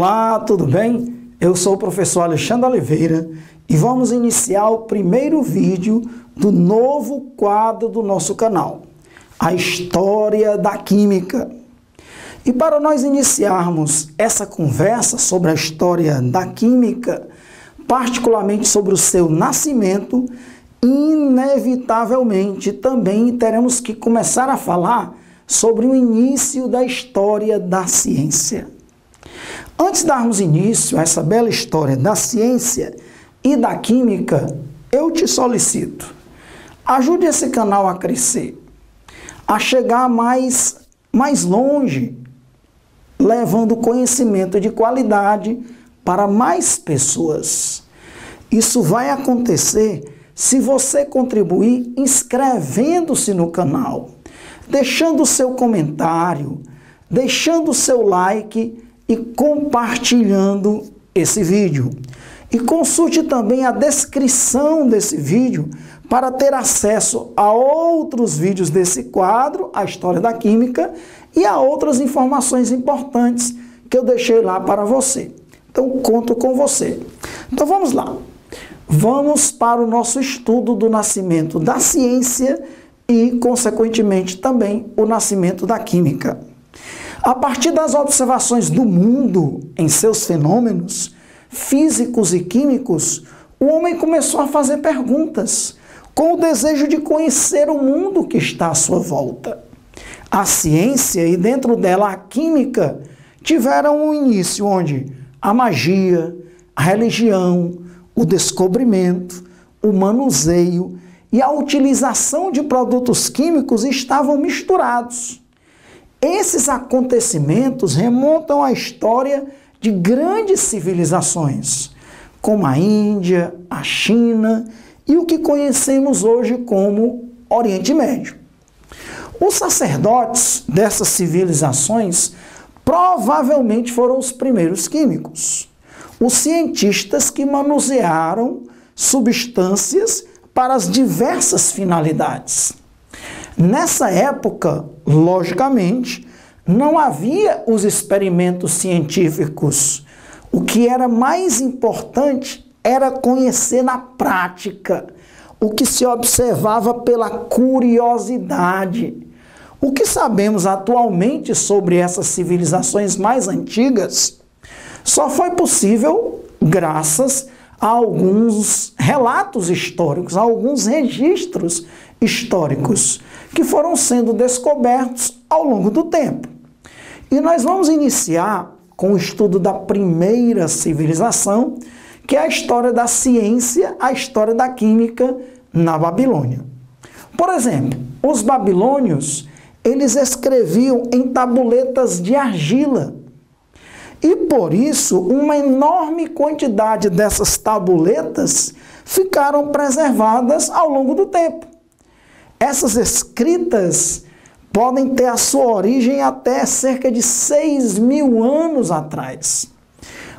Olá, tudo bem? Eu sou o professor Alexandre Oliveira e vamos iniciar o primeiro vídeo do novo quadro do nosso canal, a História da Química. E para nós iniciarmos essa conversa sobre a história da química, particularmente sobre o seu nascimento, inevitavelmente também teremos que começar a falar sobre o início da história da ciência. Antes de darmos início a essa bela história da ciência e da química, eu te solicito, ajude esse canal a crescer, a chegar mais longe, levando conhecimento de qualidade para mais pessoas. Isso vai acontecer se você contribuir inscrevendo-se no canal, deixando o seu comentário, deixando o seu like e compartilhando esse vídeo. E consulte também a descrição desse vídeo para ter acesso a outros vídeos desse quadro, a História da Química, e a outras informações importantes que eu deixei lá para você. Então, conto com você. Então, vamos lá. Vamos para o nosso estudo do nascimento da ciência e, consequentemente, também o nascimento da química. A partir das observações do mundo em seus fenômenos físicos e químicos, o homem começou a fazer perguntas, com o desejo de conhecer o mundo que está à sua volta. A ciência e dentro dela a química tiveram um início onde a magia, a religião, o descobrimento, o manuseio e a utilização de produtos químicos estavam misturados. Esses acontecimentos remontam à história de grandes civilizações, como a Índia, a China e o que conhecemos hoje como Oriente Médio. Os sacerdotes dessas civilizações provavelmente foram os primeiros químicos, os cientistas que manusearam substâncias para as diversas finalidades. Nessa época, logicamente, não havia os experimentos científicos. O que era mais importante era conhecer na prática o que se observava pela curiosidade. O que sabemos atualmente sobre essas civilizações mais antigas só foi possível graças a alguns relatos históricos, a alguns registros históricos que foram sendo descobertos ao longo do tempo. E nós vamos iniciar com o estudo da primeira civilização, que é a história da ciência, a história da química na Babilônia. Por exemplo, os babilônios, eles escreviam em tabuletas de argila. E por isso, uma enorme quantidade dessas tabuletas ficaram preservadas ao longo do tempo. Essas escritas podem ter a sua origem até cerca de 6.000 anos atrás.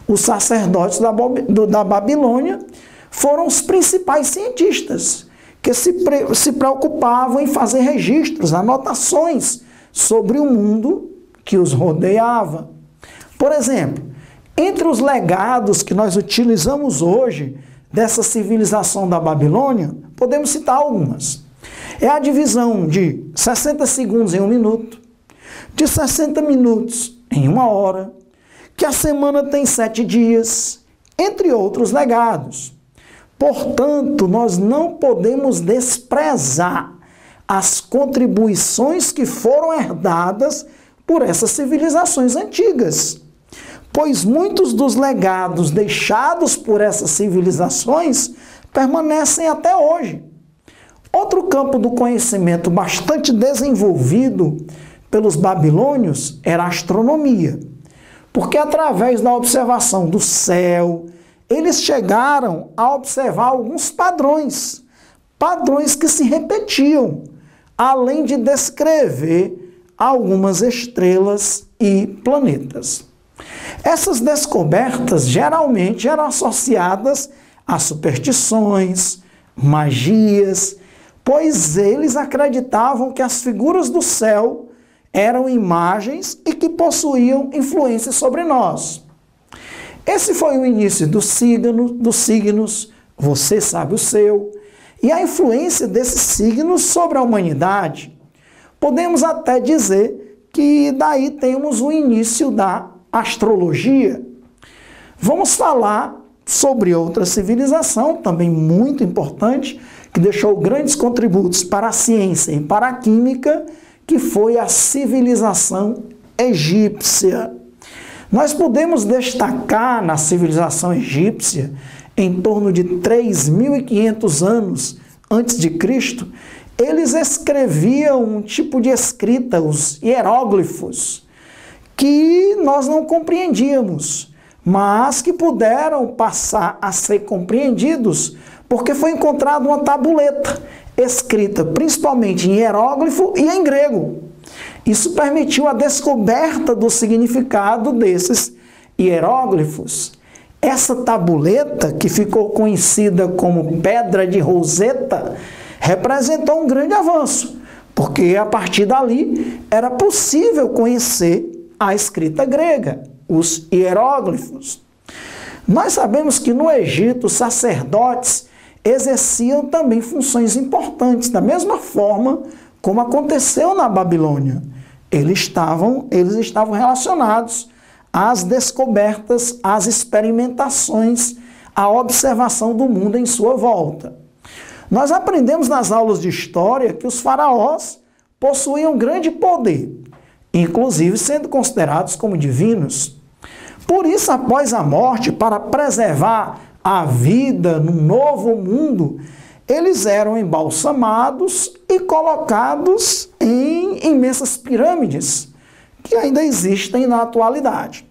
Os sacerdotes da Babilônia foram os principais cientistas que se preocupavam em fazer registros, anotações sobre o mundo que os rodeava. Por exemplo, entre os legados que nós utilizamos hoje dessa civilização da Babilônia, podemos citar algumas. É a divisão de 60 segundos em 1 minuto, de 60 minutos em 1 hora, que a semana tem 7 dias, entre outros legados. Portanto, nós não podemos desprezar as contribuições que foram herdadas por essas civilizações antigas, pois muitos dos legados deixados por essas civilizações permanecem até hoje. Outro campo do conhecimento bastante desenvolvido pelos babilônios era a astronomia, porque através da observação do céu, eles chegaram a observar alguns padrões que se repetiam, além de descrever algumas estrelas e planetas. Essas descobertas geralmente eram associadas a superstições, magias, pois eles acreditavam que as figuras do céu eram imagens e que possuíam influência sobre nós. Esse foi o início dos signos, você sabe o seu, e a influência desses signos sobre a humanidade. Podemos até dizer que daí temos o início da astrologia. Vamos falar sobre outra civilização, também muito importante, que deixou grandes contributos para a ciência e para a química, que foi a civilização egípcia. Nós podemos destacar na civilização egípcia, em torno de 3.500 anos antes de Cristo, eles escreviam um tipo de escrita, os hieróglifos, que nós não compreendíamos, mas que puderam passar a ser compreendidos porque foi encontrada uma tabuleta escrita principalmente em hieróglifo e em grego. Isso permitiu a descoberta do significado desses hieróglifos. Essa tabuleta, que ficou conhecida como Pedra de Roseta, representou um grande avanço, porque a partir dali era possível conhecer a escrita grega, os hieróglifos. Nós sabemos que no Egito os sacerdotes exerciam também funções importantes, da mesma forma como aconteceu na Babilônia. Eles estavam relacionados às descobertas, às experimentações, à observação do mundo em sua volta. Nós aprendemos nas aulas de história que os faraós possuíam grande poder, inclusive sendo considerados como divinos. Por isso, após a morte, para preservar a vida no novo mundo, eles eram embalsamados e colocados em imensas pirâmides, que ainda existem na atualidade.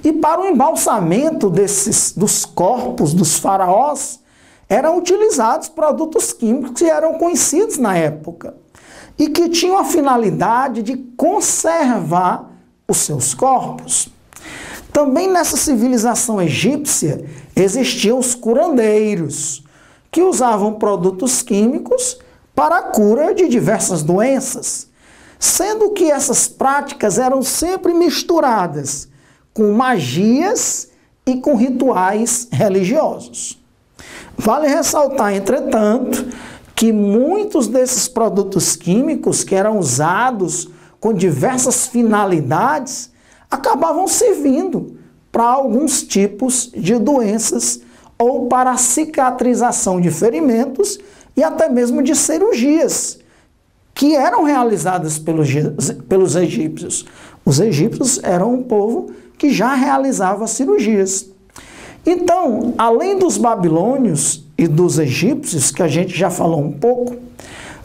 E para o embalsamento dos corpos dos faraós, eram utilizados produtos químicos que eram conhecidos na época e que tinham a finalidade de conservar os seus corpos. Também nessa civilização egípcia existiam os curandeiros, que usavam produtos químicos para a cura de diversas doenças, sendo que essas práticas eram sempre misturadas com magias e com rituais religiosos. Vale ressaltar, entretanto, que muitos desses produtos químicos que eram usados com diversas finalidades acabavam servindo para alguns tipos de doenças ou para a cicatrização de ferimentos e até mesmo de cirurgias que eram realizadas pelos egípcios. Os egípcios eram um povo que já realizava cirurgias. Então, além dos babilônios e dos egípcios, que a gente já falou um pouco,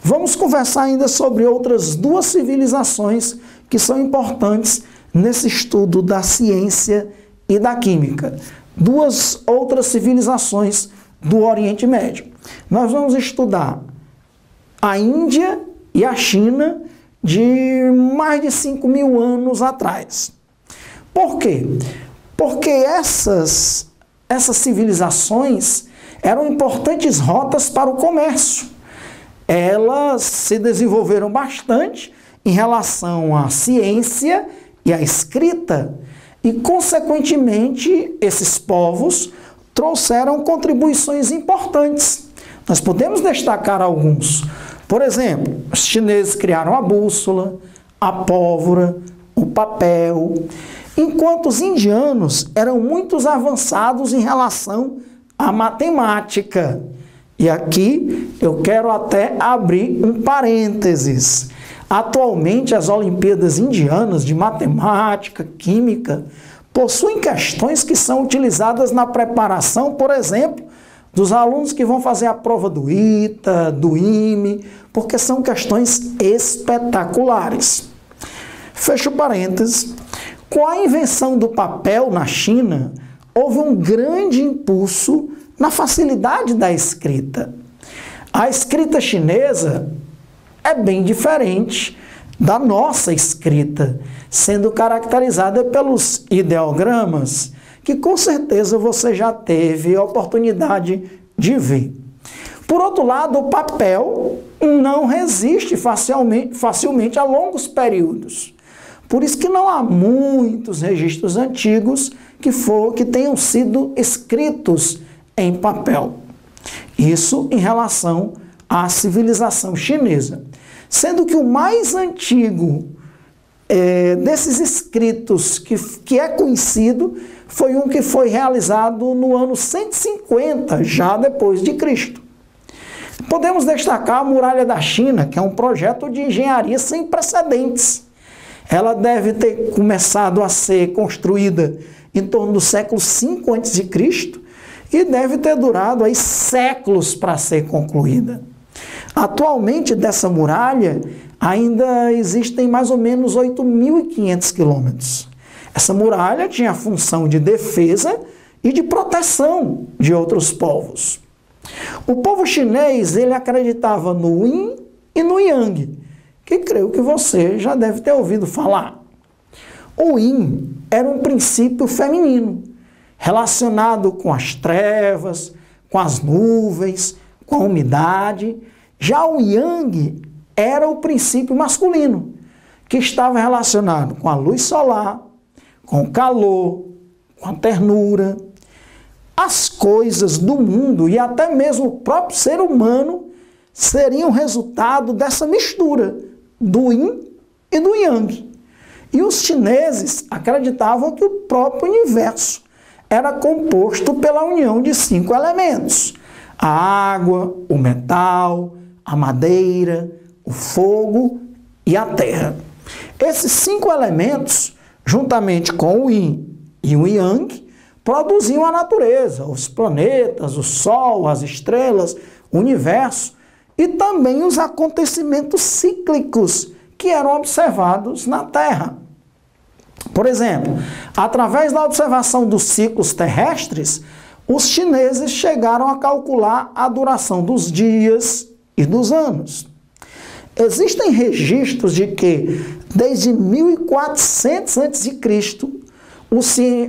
vamos conversar ainda sobre outras duas civilizações que são importantes nesse estudo da ciência e da química. Duas outras civilizações do Oriente Médio. Nós vamos estudar a Índia e a China de mais de 5.000 anos atrás. Por quê? Porque essas civilizações eram importantes rotas para o comércio. Elas se desenvolveram bastante em relação à ciência e à escrita, e, consequentemente, esses povos trouxeram contribuições importantes. Nós podemos destacar alguns. Por exemplo, os chineses criaram a bússola, a pólvora, o papel, enquanto os indianos eram muito avançados em relação à matemática. E aqui eu quero até abrir um parênteses. Atualmente, as Olimpíadas Indianas de Matemática, Química, possuem questões que são utilizadas na preparação, por exemplo, dos alunos que vão fazer a prova do ITA, do IME, porque são questões espetaculares. Fecho parênteses. Com a invenção do papel na China, houve um grande impulso na facilidade da escrita. A escrita chinesa é bem diferente da nossa escrita, sendo caracterizada pelos ideogramas, que com certeza você já teve a oportunidade de ver. Por outro lado, o papel não resiste facilmente a longos períodos. Por isso que não há muitos registros antigos que tenham sido escritos em papel. Isso em relação à civilização chinesa. Sendo que o mais antigo desses escritos que é conhecido foi um que foi realizado no ano 150, já depois de Cristo. Podemos destacar a Muralha da China, que é um projeto de engenharia sem precedentes. Ela deve ter começado a ser construída em torno do século V a.C. e deve ter durado aí séculos para ser concluída. Atualmente, dessa muralha, ainda existem mais ou menos 8.500 quilômetros. Essa muralha tinha a função de defesa e de proteção de outros povos. O povo chinês, ele acreditava no Yin e no Yang, que creio que você já deve ter ouvido falar. O Yin era um princípio feminino, relacionado com as trevas, com as nuvens, com a umidade. Já o Yang era o princípio masculino, que estava relacionado com a luz solar, com o calor, com a ternura. As coisas do mundo e até mesmo o próprio ser humano seriam resultado dessa mistura do Yin e do Yang. E os chineses acreditavam que o próprio universo era composto pela união de 5 elementos: a água, o metal, a madeira, o fogo e a terra. Esses 5 elementos, juntamente com o Yin e o Yang, produziam a natureza, os planetas, o Sol, as estrelas, o universo e também os acontecimentos cíclicos que eram observados na Terra. Por exemplo, através da observação dos ciclos terrestres, os chineses chegaram a calcular a duração dos dias e dos anos. Existem registros de que, desde 1400 a.C.,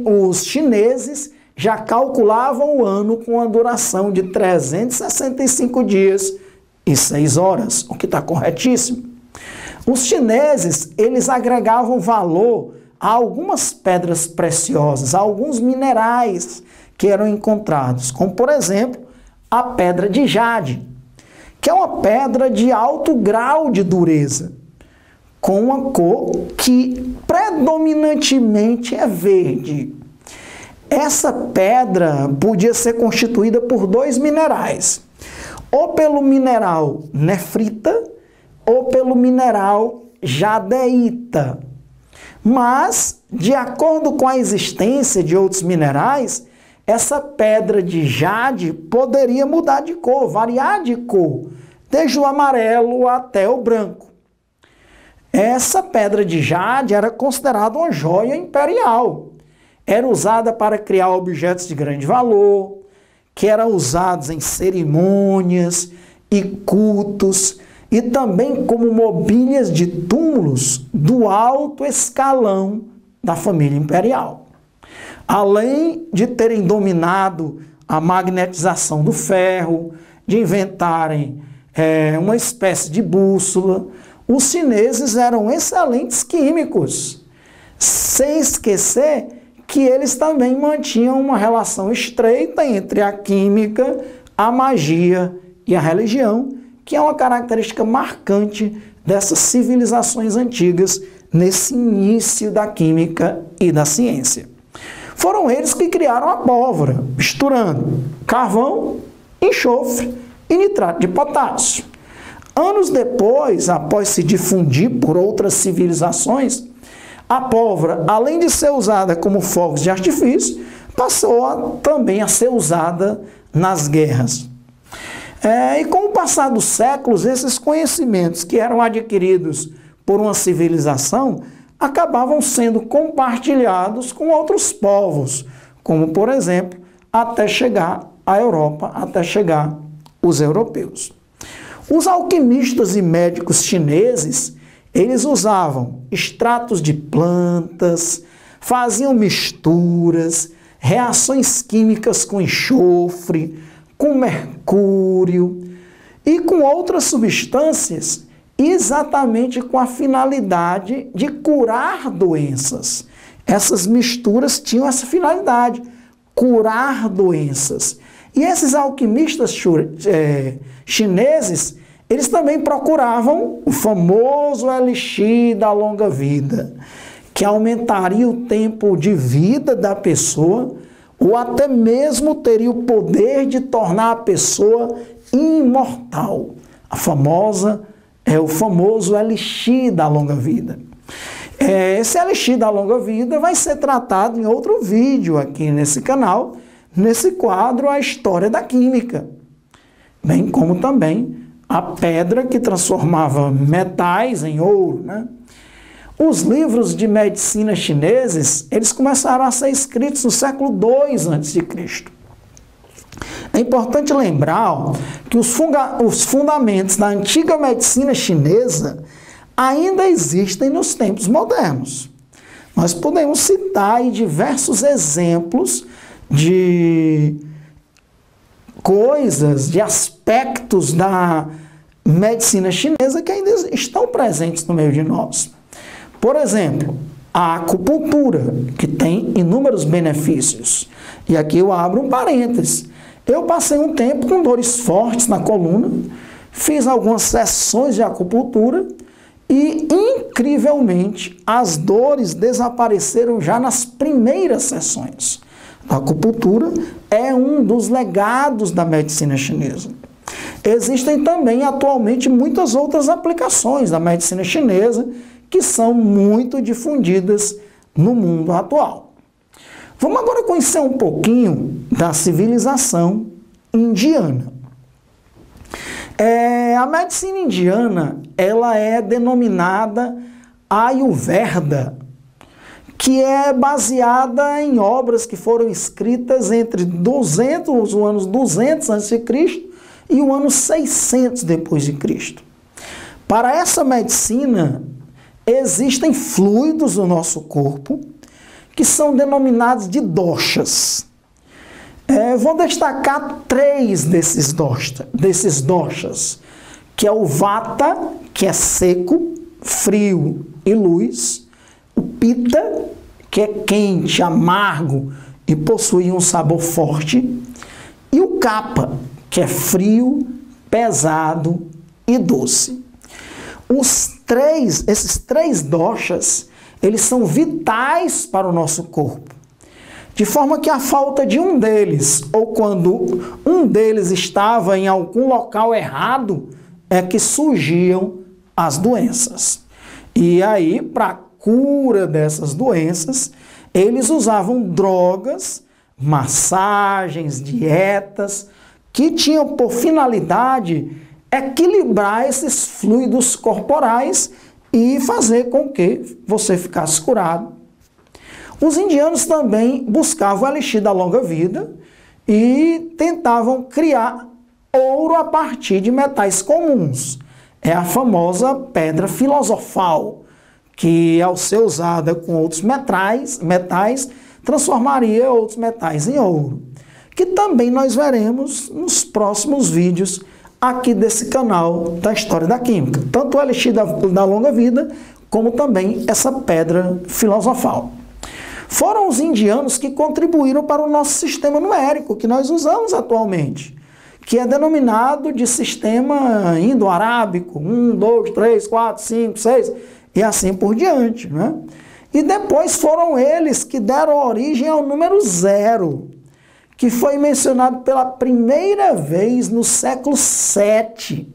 os chineses já calculavam o ano com a duração de 365 dias e 6 horas, o que está corretíssimo. Os chineses, eles agregavam valor a algumas pedras preciosas, a alguns minerais que eram encontrados, como, por exemplo, a pedra de jade, que é uma pedra de alto grau de dureza, com uma cor que predominantemente é verde. Essa pedra podia ser constituída por 2 minerais, ou pelo mineral nefrita ou pelo mineral jadeíta. Mas, de acordo com a existência de outros minerais, essa pedra de jade poderia mudar de cor, variar de cor, desde o amarelo até o branco. Essa pedra de jade era considerada uma joia imperial. Era usada para criar objetos de grande valor, que eram usados em cerimônias e cultos, e também como mobílias de túmulos do alto escalão da família imperial. Além de terem dominado a magnetização do ferro, de inventarem uma espécie de bússola, os chineses eram excelentes químicos, sem esquecer que eles também mantinham uma relação estreita entre a química, a magia e a religião, que é uma característica marcante dessas civilizações antigas nesse início da química e da ciência. Foram eles que criaram a pólvora, misturando carvão, enxofre e nitrato de potássio. Anos depois, após se difundir por outras civilizações, a pólvora, além de ser usada como fogos de artifício, passou também a ser usada nas guerras. E com o passar dos séculos, esses conhecimentos que eram adquiridos por uma civilização acabavam sendo compartilhados com outros povos, como, por exemplo, até chegar à Europa, até chegar os europeus. Os alquimistas e médicos chineses, eles usavam extratos de plantas, faziam misturas, reações químicas com enxofre, com mercúrio e com outras substâncias, exatamente com a finalidade de curar doenças. Essas misturas tinham essa finalidade, curar doenças. E esses alquimistas chineses, eles também procuravam o famoso elixir da longa vida, que aumentaria o tempo de vida da pessoa, ou até mesmo teria o poder de tornar a pessoa imortal. O famoso elixir da longa vida. Esse elixir da longa vida vai ser tratado em outro vídeo aqui nesse canal, nesse quadro A História da Química, bem como também a pedra que transformava metais em ouro, né? Os livros de medicina chineses, eles começaram a ser escritos no século II a.C. É importante lembrar que os fundamentos da antiga medicina chinesa ainda existem nos tempos modernos. Nós podemos citar aí diversos exemplos de coisas, de aspectos da medicina chinesa que ainda estão presentes no meio de nós. Por exemplo, a acupuntura, que tem inúmeros benefícios. E aqui eu abro um parênteses. Eu passei um tempo com dores fortes na coluna, fiz algumas sessões de acupuntura e, incrivelmente, as dores desapareceram já nas primeiras sessões. A acupuntura é um dos legados da medicina chinesa. Existem também, atualmente, muitas outras aplicações da medicina chinesa que são muito difundidas no mundo atual. Vamos agora conhecer um pouquinho da civilização indiana. A medicina indiana, ela é denominada Ayurveda, que é baseada em obras que foram escritas entre o ano 200 a.C. e o ano 600 depois de Cristo. Para essa medicina, existem fluidos no nosso corpo que são denominados de doshas. Vou destacar 3 desses doshas, que é o vata, que é seco, frio e luz, o pitta, que é quente, amargo e possui um sabor forte, e o kapha, que é frio, pesado e doce. Esses 3 doshas, eles são vitais para o nosso corpo. De forma que a falta de um deles, ou quando um deles estava em algum local errado, é que surgiam as doenças. E aí, para a cura dessas doenças, eles usavam drogas, massagens, dietas, que tinham por finalidade equilibrar esses fluidos corporais e fazer com que você ficasse curado. Os indianos também buscavam o elixir da longa vida e tentavam criar ouro a partir de metais comuns. É a famosa pedra filosofal, que ao ser usada com outros metais transformaria outros metais em ouro, que também nós veremos nos próximos vídeos aqui desse canal da História da Química, tanto o elixir da longa vida, como também essa pedra filosofal. Foram os indianos que contribuíram para o nosso sistema numérico, que nós usamos atualmente, que é denominado de sistema indo-arábico, 1, 2, 3, 4, 5, 6, e assim por diante, né? E depois foram eles que deram origem ao número 0, que foi mencionado pela primeira vez no século VII,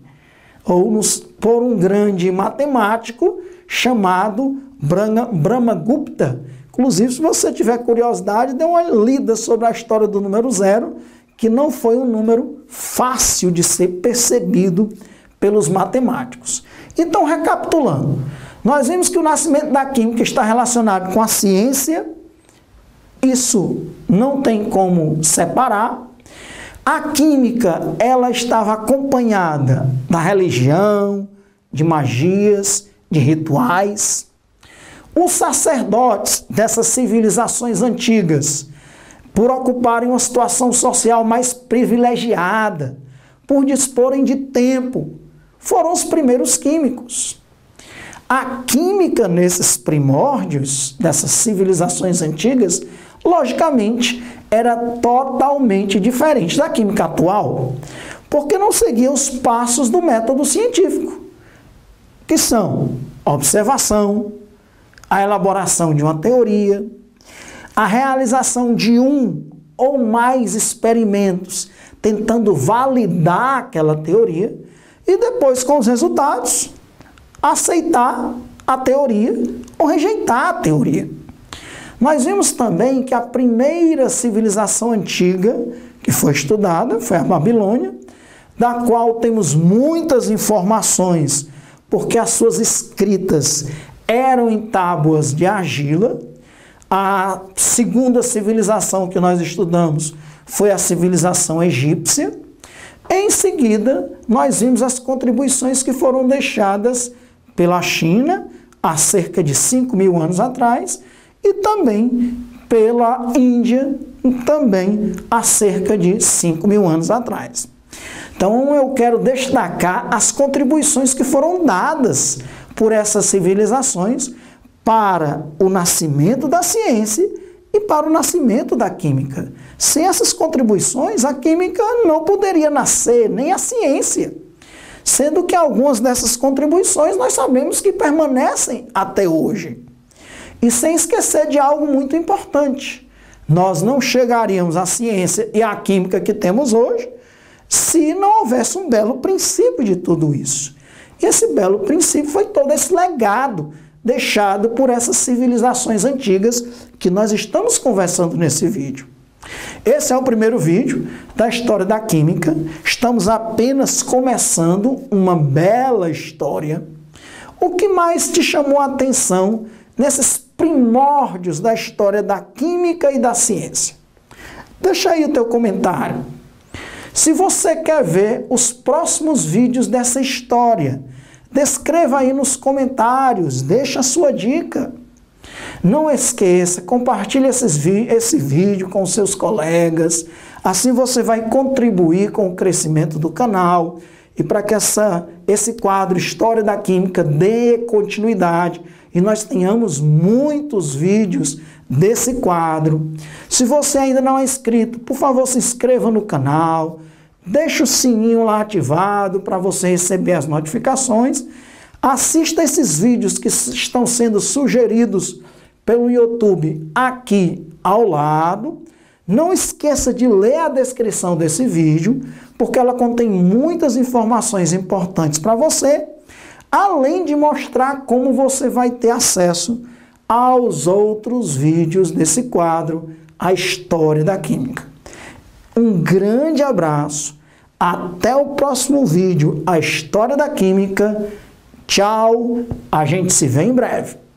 por um grande matemático chamado Brahmagupta. Inclusive, se você tiver curiosidade, dê uma lida sobre a história do número 0, que não foi um número fácil de ser percebido pelos matemáticos. Então, recapitulando, nós vimos que o nascimento da química está relacionado com a ciência. Isso não tem como separar. A química, ela estava acompanhada da religião, de magias, de rituais. Os sacerdotes dessas civilizações antigas, por ocuparem uma situação social mais privilegiada, por disporem de tempo, foram os primeiros químicos. A química nesses primórdios, dessas civilizações antigas, logicamente, era totalmente diferente da química atual, porque não seguia os passos do método científico, que são a observação, a elaboração de uma teoria, a realização de um ou mais experimentos tentando validar aquela teoria e depois, com os resultados, aceitar a teoria ou rejeitar a teoria. Nós vimos também que a primeira civilização antiga que foi estudada foi a Babilônia, da qual temos muitas informações, porque as suas escritas eram em tábuas de argila. A segunda civilização que nós estudamos foi a civilização egípcia. Em seguida, nós vimos as contribuições que foram deixadas pela China há cerca de 5.000 anos atrás e também pela Índia, também há cerca de 5.000 anos atrás. Então, eu quero destacar as contribuições que foram dadas por essas civilizações para o nascimento da ciência e para o nascimento da química. Sem essas contribuições, a química não poderia nascer, nem a ciência. Sendo que algumas dessas contribuições nós sabemos que permanecem até hoje. E sem esquecer de algo muito importante. Nós não chegaríamos à ciência e à química que temos hoje se não houvesse um belo princípio de tudo isso. E esse belo princípio foi todo esse legado deixado por essas civilizações antigas que nós estamos conversando nesse vídeo. Esse é o primeiro vídeo da história da química. Estamos apenas começando uma bela história. O que mais te chamou a atenção nesses primórdios da história da química e da ciência? Deixa aí o teu comentário. Se você quer ver os próximos vídeos dessa história, descreva aí nos comentários, deixa a sua dica. Não esqueça, compartilhe esse vídeo com seus colegas, assim você vai contribuir com o crescimento do canal e para que esse quadro História da Química dê continuidade e nós tenhamos muitos vídeos desse quadro. Se você ainda não é inscrito, por favor, se inscreva no canal, deixe o sininho lá ativado para você receber as notificações. Assista esses vídeos que estão sendo sugeridos pelo YouTube aqui ao lado. Não esqueça de ler a descrição desse vídeo, porque ela contém muitas informações importantes para você, além de mostrar como você vai ter acesso aos outros vídeos desse quadro, A História da Química. Um grande abraço, até o próximo vídeo, A História da Química. Tchau, a gente se vê em breve.